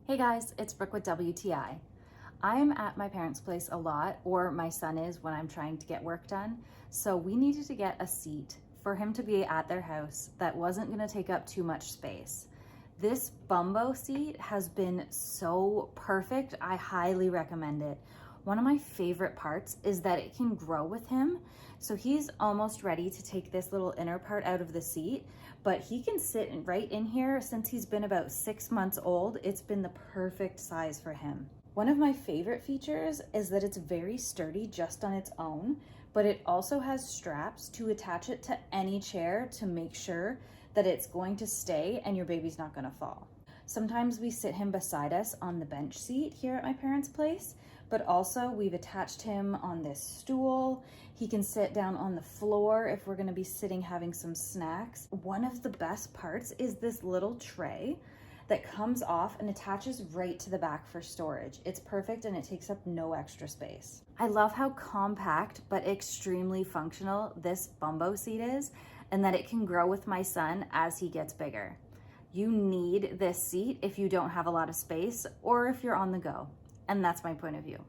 Hey guys, it's Brooke with WTI. I am at my parents' place a lot, or my son is when I'm trying to get work done. So we needed to get a seat for him to be at their house that wasn't gonna take up too much space. This Bumbo seat has been so perfect. I highly recommend it. One of my favorite parts is that it can grow with him. So he's almost ready to take this little inner part out of the seat, but he can sit right in here. Since he's been about 6 months old, it's been the perfect size for him. One of my favorite features is that it's very sturdy just on its own, but it also has straps to attach it to any chair to make sure that it's going to stay and your baby's not gonna fall. Sometimes we sit him beside us on the bench seat here at my parents' place, but also we've attached him on this stool. He can sit down on the floor if we're gonna be sitting having some snacks. One of the best parts is this little tray that comes off and attaches right to the back for storage. It's perfect and it takes up no extra space. I love how compact but extremely functional this Bumbo seat is, and that it can grow with my son as he gets bigger. You need this seat if you don't have a lot of space or if you're on the go. And that's my point of view.